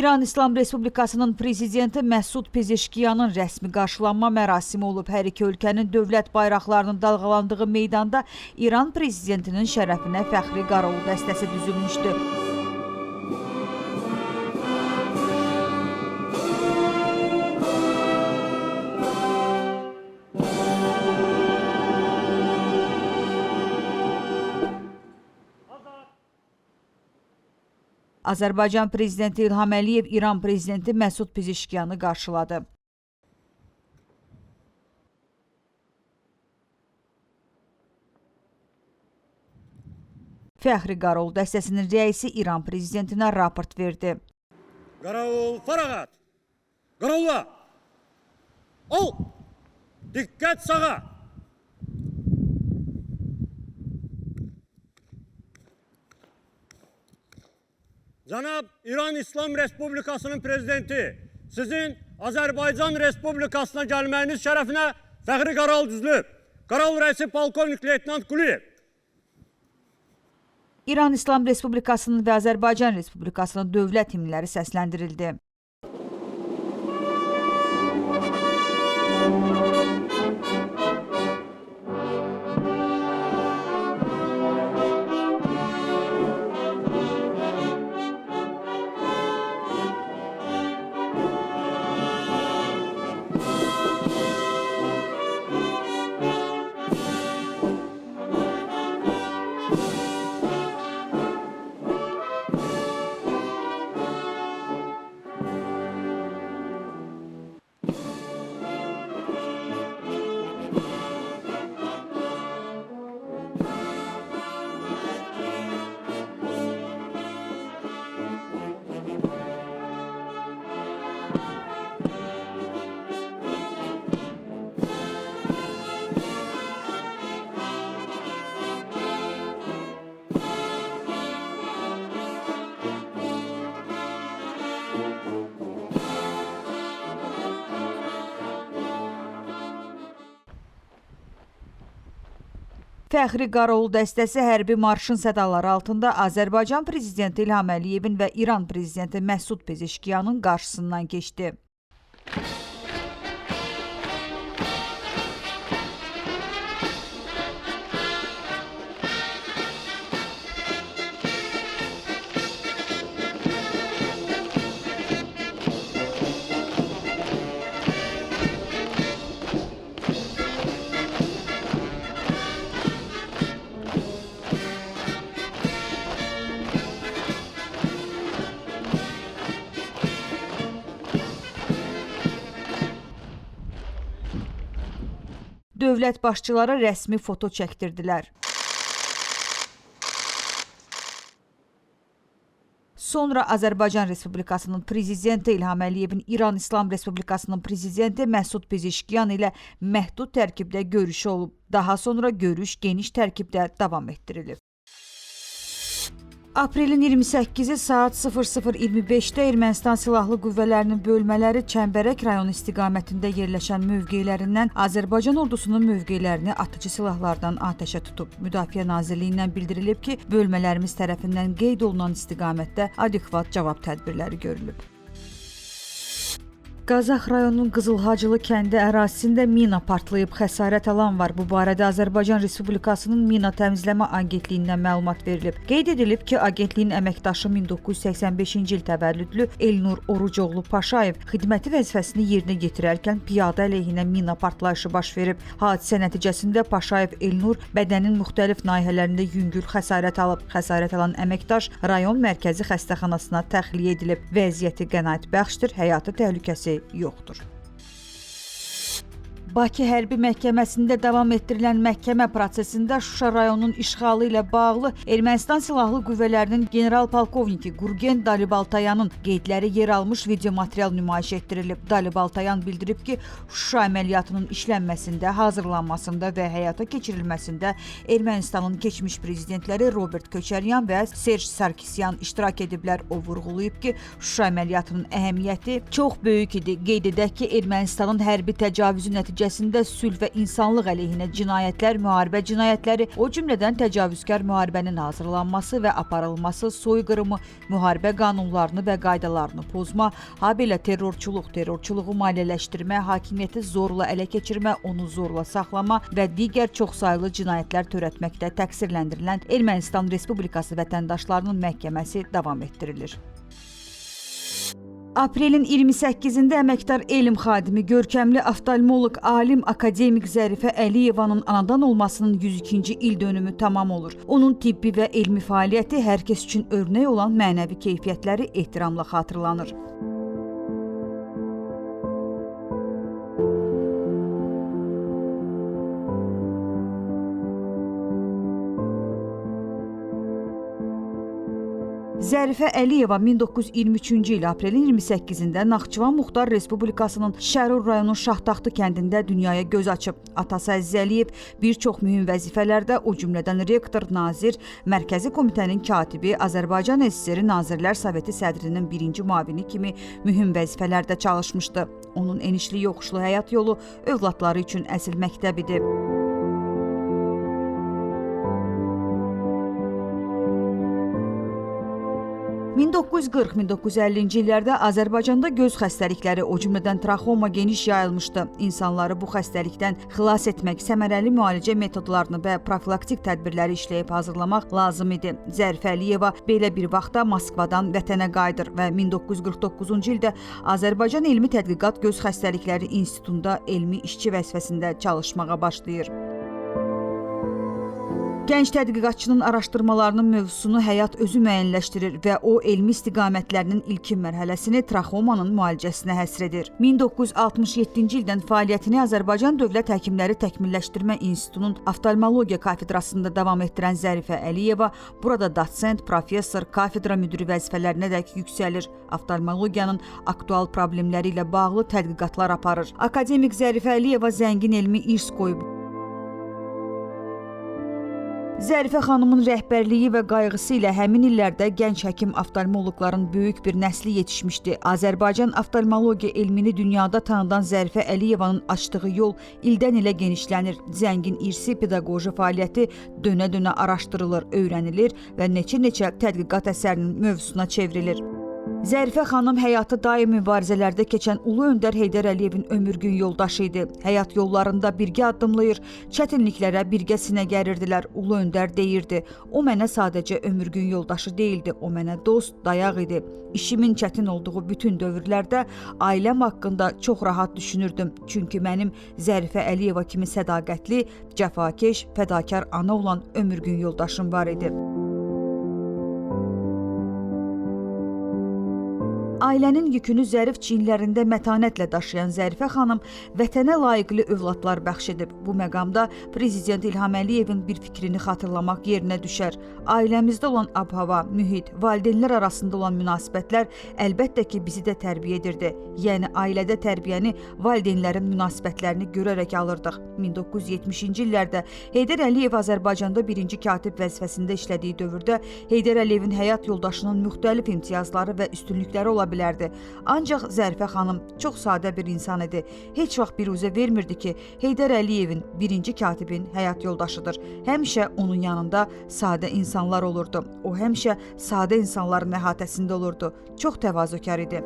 İran İslam Respublikasının prezidenti Məsud Pezeşkiyanın rəsmi qarşılanma mərasimi olub. Hər iki ölkənin dövlət bayraqlarının dalğalandığı meydanda İran prezidentinin şərəfinə fəxri qarovul dəstəsi düzülmüşdü. Azərbaycan prezidenti İlham Əliyev İran prezidenti Məsud Pezeşkiyanı qarşıladı. Fəxri qarovul dəstəsinin rəisi İran prezidentinə raport verdi. Qarovul fərağat! Qarovula! Ol! Diqqət sağa! Cənab İran İslam Respublikasının prezidenti, sizin Azərbaycan Respublikasına gəlməyiniz şərəfinə fəxri qarovul düzülüb. Qarovul rəisi polkovnik leytenant Quliyev. İran İslam Respublikasının və Azərbaycan Respublikasının dövlət himnləri səsləndirildi. Fəxri qarovul dəstəsi hərbi marşın sədaları altında Azərbaycan prezidenti İlham Əliyevin və İran prezidenti Məsud Pezeşkiyanın qarşısından keçdi. Dövlət başçıları rəsmi foto çəkdirdilər. Sonra Azərbaycan Respublikasının prezidenti İlham Əliyevin İran İslam Respublikasının prezidenti Məsud Pezeşkiyan ilə məhdud tərkibdə görüşü olub. Daha sonra görüş geniş tərkibdə davam etdirilib. Aprelin 28-i saat 00:25-də Ermənistan Silahlı Qüvvələrinin bölmələri Çəmbərək rayonu istiqamətində yerləşən mövqelərindən Azərbaycan ordusunun mövqelərini atıcı silahlardan atəşə tutub. Müdafiə Nazirliyindən bildirilib ki, bölmələrimiz tərəfindən qeyd olunan istiqamətdə adekvat cavab tədbirləri görülüb. Qazax rayonunun Qızılhacılı kəndi ərazisində mina partlayıb, xəsarət alan var. Bu barədə Azərbaycan Respublikasının Mina Təmizləmə Agentliyindən məlumat verilib. Qeyd edilib ki, agentliyin əməkdaşı 1985-ci il təvəllüdlü Elnur Orucoğlu Paşayev xidməti vəzifəsini yerinə yetirərkən piyada əleyhinə mina partlayışı baş verib. Hadisə nəticəsində Paşayev Elnur bədənin müxtəlif nahiyələrində yüngül xəsarət alıb. Xəsarət alan əməkdaş rayon mərkəzi xəstəxanasına təxliyə edilib. Vəziyyəti qənaətbəxşdir, həyatı təhlükəsi yoxdur. Bakı Hərbi Məhkəməsində davam etdirilən məhkəmə prosesində Şuşa rayonunun işğalı ilə bağlı Ermənistan Silahlı Qüvvələrinin general-polkovniki Qurgen Dalibaltayanın qeydləri yer almış videomaterial nümayiş etdirilib. Dalibaltayan bildirib ki, Şuşa əməliyyatının işlənməsində, hazırlanmasında və həyata keçirilməsində Ermənistanın keçmiş prezidentləri Robert Köçəryan və Serj Sarkisyan iştirak ediblər. O vurğulayıb ki, Şuşa əməliyyatının əhəmiyyəti çox böyük idi. Qeyd edək ki, Ermənistanın hərbi təcavüzü nəticəsində nəticəsində sülh və insanlıq əleyhinə cinayətlər, müharibə cinayətləri, o cümlədən təcavüzkar müharibənin hazırlanması və aparılması, soyqırımı, müharibə qanunlarını və qaydalarını pozma, habelə terrorçuluğu maliyyələşdirmə, hakimiyyəti zorla ələ keçirmə, onu zorla saxlama və digər çoxsaylı cinayətlər törətməkdə təqsirləndirilən Ermənistan Respublikası vətəndaşlarının məhkəməsi davam etdirilir. Aprelin 28-də əməkdar elm xadimi, görkəmli oftalmoloq, alim, akademik Zərifə Əliyevanın anadan olmasının 102-ci il dönümü tamam olur. Onun tibbi və elmi fəaliyyəti hər kəs üçün örnək olan mənəvi keyfiyyətləri ehtiramla xatırlanır. Zərifə Əliyeva 1923-cü il aprelin 28-də Naxçıvan Muxtar Respublikasının Şərur rayonu Şahtaxtı kəndində dünyaya göz açıb. Atası Əziz Əliyev bir çox mühüm vəzifələrdə, o cümlədən rektor, nazir, Mərkəzi Komitənin katibi, Azərbaycan SSR Nazirlər Soveti sədrinin birinci müavini kimi mühüm vəzifələrdə çalışmışdı. Onun enişli yoxuşlu həyat yolu övladları üçün əsl məktəbidir. 1940-1950-ci illərdə Azərbaycanda göz xəstəlikləri, o cümlədən traxoma geniş yayılmışdı. İnsanları bu xəstəlikdən xilas etmək, səmərəli müalicə metodlarını və profilaktik tədbirləri işləyib hazırlamaq lazım idi. Zərifə Əliyeva belə bir vaxtda Moskvadan vətənə qayıdır və 1949-cu ildə Azərbaycan Elmi Tədqiqat Göz Xəstəlikləri İnstitutunda elmi işçi vəzifəsində çalışmağa başlayır. Gənc tədqiqatçının araşdırmalarının mövzusunu həyat özü müəyyənləşdirir və o elmi istiqamətlərinin ilkin mərhələsini traxomanın müalicəsinə həsr edir. 1967-ci ildən fəaliyyətini Azərbaycan Dövlət Həkimləri Təkmilləşdirmə İnstitutunun oftalmologiya kafedrasında davam etdirən Zərifə Əliyeva burada dosent, professor, kafedra müdiri vəzifələrinədək yüksəlir. Oftalmologiyanın aktual problemləri ilə bağlı tədqiqatlar aparır. Akademik Zərifə Əliyeva zəngin elmi irs qoyub. Zərifə xanımın rəhbərliyi və qayğısı ilə həmin illərdə gənc həkim oftalmoloqların böyük bir nəsli yetişmişdi. Azərbaycan oftalmologiya elmini dünyada tanıdan Zərifə Əliyevanın açdığı yol ildən ilə genişlənir. Zəngin irsi pedaqoji fəaliyyəti dönə-dönə araşdırılır, öyrənilir və neçə-neçə tədqiqat əsərinin mövzusuna çevrilir. Zərifə xanım həyatı daim mübarizələrdə keçən Ulu Öndər Heydər Əliyevin ömürgün yoldaşı idi. Həyat yollarında birgə addımlayır, çətinliklərə birgə sinə gərirdilər. Ulu Öndər deyirdi, o mənə sadəcə ömürgün yoldaşı deyildi, o mənə dost, dayaq idi. İşimin çətin olduğu bütün dövrlərdə ailəm haqqında çox rahat düşünürdüm. Çünki mənim Zərifə Əliyeva kimi sədaqətli, cəfakeş, fədakar ana olan ömürgün yoldaşım var idi. Ailənin yükünü zərif çiyinlərində mətanətlə daşıyan Zərifə xanım vətənə layiqli övladlar bəxş edib. Bu məqamda Prezident İlham Əliyevin bir fikrini xatırlamaq yerinə düşər. Ailəmizdə olan ab-hava, mühit, valideynlər arasında olan münasibətlər əlbəttə ki, bizi də tərbiyə edirdi. Yəni, ailədə tərbiyəni valideynlərin münasibətlərini görərək alırdıq. 1970-ci illərdə Heydər Əliyev Azərbaycanda birinci katib vəzifəsində işlədiyi dövrdə Heydər Əliyevin həyat yoldaşının müxtəlif imtiyazları və üstünlükləri ola bilərdi. Ancaq Zərifə xanım çox sadə bir insan idi. Heç vaxt biruzə vermirdi ki, Heydər Əliyevin birinci katibin həyat yoldaşıdır. Həmişə onun yanında sadə insanlar olurdu. O həmişə sadə insanların əhatəsində olurdu. Çox təvazökar idi.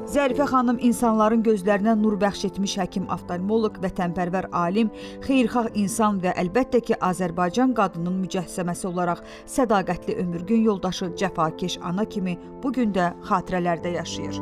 Zərifə xanım insanların gözlərinə nur bəxş etmiş həkim, oftalmoloq, vətənpərvər alim, xeyirxah insan və əlbəttə ki, Azərbaycan qadının mücəssəməsi olaraq sədaqətli ömürgün yoldaşı, cəfakeş ana kimi bugün də xatirələrdə yaşayır.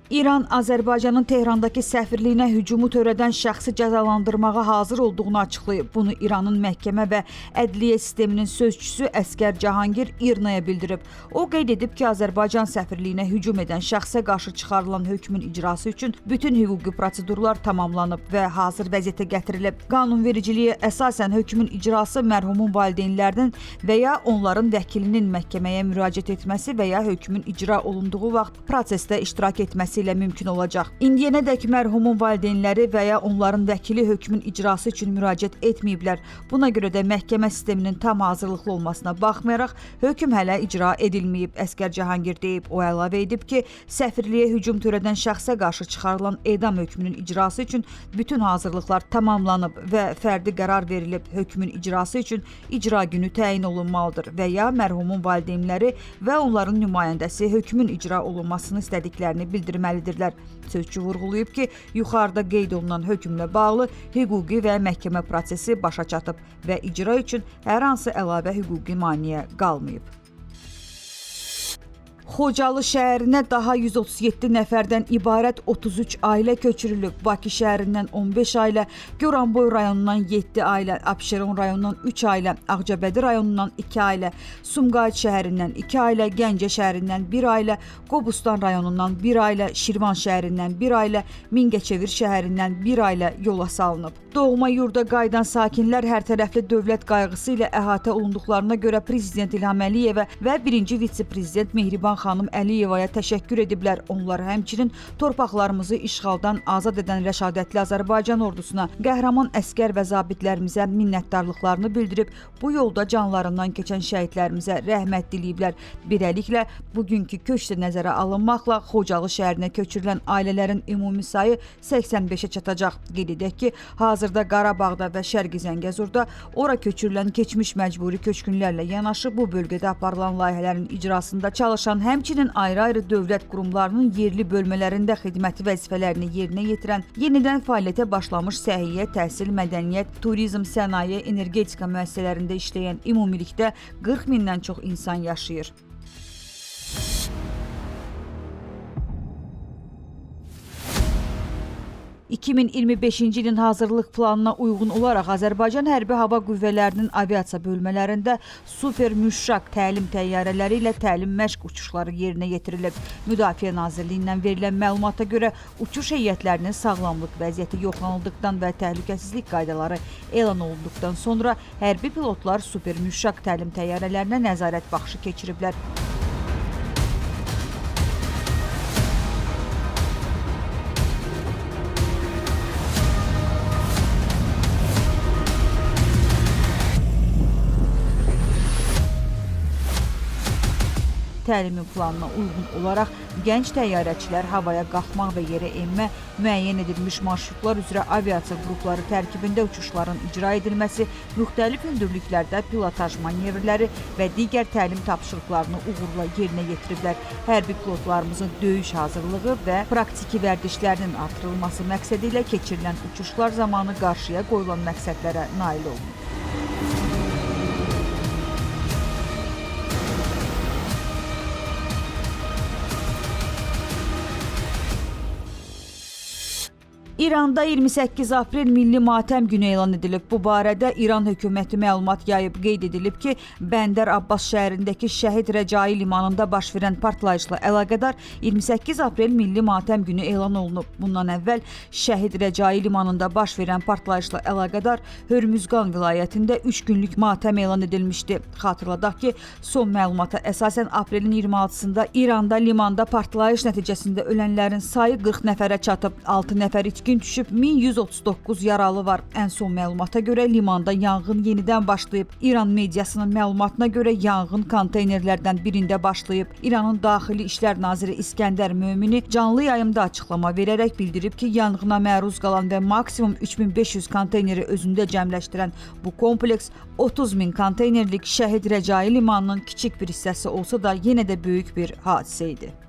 İran Azərbaycanın Tehrandakı səfirliyinə hücumu törədən şəxsi cəzalandırmağa hazır olduğunu açıqlayıb. Bunu İranın məhkəmə və ədliyyə sisteminin sözçüsü Əskər Cahangir İRNA-ya bildirib. O qeyd edib ki, Azərbaycan səfirliyinə hücum edən şəxsə qarşı çıxarılan hökmün icrası üçün bütün hüquqi prosedurlar tamamlanıb və hazır vəziyyətə gətirilib. Qanunvericiliyə əsasən hökmün icrası mərhumun valideynlərinin və ya onların vəkilinin məhkəməyə müraciət etməsi və ya hökmün icra olunduğu vaxt prosesdə iştirak etməsi vasitəsilə mümkün olacaq. İndiyənədək mərhumun valideynləri və ya onların vəkili hökmün icrası üçün müraciət etməyiblər. Buna görə də məhkəmə sisteminin tam hazırlıqlı olmasına baxmayaraq hökm hələ icra edilməyib. Əsgər Cahangir deyib. O əlavə edib ki, səfirliyə hücum törədən şəxsə qarşı çıxarılan edam hökmünün icrası üçün bütün hazırlıqlar tamamlanıb və fərdi qərar verilib. Hökmün icrası üçün icra günü təyin olunmalıdır və ya mərhumun valideynləri və onların nümayəndəsi hökmün icra olunmasını istədiklərini bildirməlidirlər. Sözçü vurğulayıb ki, yuxarıda qeyd olunan hökmlə bağlı hüquqi və məhkəmə prosesi başa çatıb və icra üçün hər hansı əlavə hüquqi maneə qalmayıb. Xocalı şəhərinə daha 137 nəfərdən ibarət 33 ailə köçürülüb. Bakı şəhərindən 15 ailə, Goranboy rayonundan 7 ailə, Abşeron rayonundan 3 ailə, Ağcabədi rayonundan 2 ailə, Sumqayıt şəhərindən 2 ailə, Gəncə şəhərindən 1 ailə, Qobustan rayonundan 1 ailə, Şirvan şəhərindən 1 ailə, Mingəçevir şəhərindən 1 ailə yola salınıb. Doğma yurda qayıdan sakinlər hər tərəfli dövlət qayğısı ilə əhatə olunduqlarına görə Prezident İlham Əliyevə və birinci vitse-prezident Mehriban xanım Əliyevaya təşəkkür ediblər. Onlar həmçinin torpaqlarımızı işğaldan azad edən rəşadətli Azərbaycan ordusuna, qəhrəman əskər və zabitlərimizə minnətdarlıqlarını bildirib, bu yolda canlarından keçən şəhidlərimizə rəhmət diləyiblər. Beləliklə, bugünkü köç də nəzərə alınmaqla Xocalı şəhərinə köçürülən ailələrin ümumi sayı 85-ə çatacaq. Qeyd edək ki, hazırda Qarabağda və Şərqi Zəngəzurda ora köçürülən keçmiş məcburi köçkünlərlə yanaşı bu bölgədə aparılan layihələrin icrasında çalışan, həmçinin ayrı-ayrı dövlət qurumlarının yerli bölmələrində xidməti vəzifələrini yerinə yetirən, yenidən fəaliyyətə başlamış səhiyyə, təhsil, mədəniyyət, turizm, sənaye, energetika müəssisələrində işləyən ümumilikdə 40 mindən çox insan yaşayır. 2025-ci ilin hazırlıq planına uyğun olaraq Azərbaycan Hərbi Hava Qüvvələrinin aviasiya bölmələrində Super Müşşaq təlim təyyarələri ilə təlim məşq uçuşları yerinə yetirilib. Müdafiə Nazirliyindən verilən məlumata görə uçuş heyətlərinin sağlamlıq vəziyyəti yoxlanıldıqdan və təhlükəsizlik qaydaları elan olunduqdan sonra hərbi pilotlar Super Müşşaq təlim təyyarələrinə nəzarət baxışı keçiriblər. Təlimin planına uyğun olaraq gənc təyyarəçilər havaya qalxmaq və yerə enmə, müəyyən edilmiş marşrutlar üzrə aviasiya qrupları tərkibində uçuşların icra edilməsi, müxtəlif hündürlüklərdə pilotaj manevrləri və digər təlim tapşırıqlarını uğurla yerinə yetiriblər. Hərbi pilotlarımızın döyüş hazırlığı və praktiki vərdişlərinin artırılması məqsədi ilə keçirilən uçuşlar zamanı qarşıya qoyulan məqsədlərə nail olunub. İranda 28 aprel Milli Matəm günü elan edilib. Bu barədə İran hökuməti məlumat yayıb. Qeyd edilib ki, Bəndər Abbas şəhərindəki Şəhid Rəcai limanında baş verən partlayışla əlaqədar 28 aprel Milli Matəm günü elan olunub. Bundan əvvəl Şəhid Rəcai limanında baş verən partlayışla əlaqədar Hörmüzqan vilayətində 3 günlük matəm elan edilmişdi. Xatırladaq ki, son məlumata əsasən aprelin 26-sında İranda limanda partlayış nəticəsində ölənlərin sayı 40 nəfərə çatıb, 6 nəfər itkin düşüb, 1139 yaralı var. Ən son məlumata görə limanda yanğın yenidən başlayıb. İran mediasının məlumatına görə yanğın konteynerlərdən birində başlayıb. İranın Daxili İşlər Naziri İskəndər Mömini canlı yayımda açıqlama verərək bildirib ki, yanğına məruz qalan və maksimum 3500 konteyneri özündə cəmləşdirən bu kompleks 30 min konteynerlik Şəhid Rəcai limanının kiçik bir hissəsi olsa da yenə də böyük bir hadisə idi.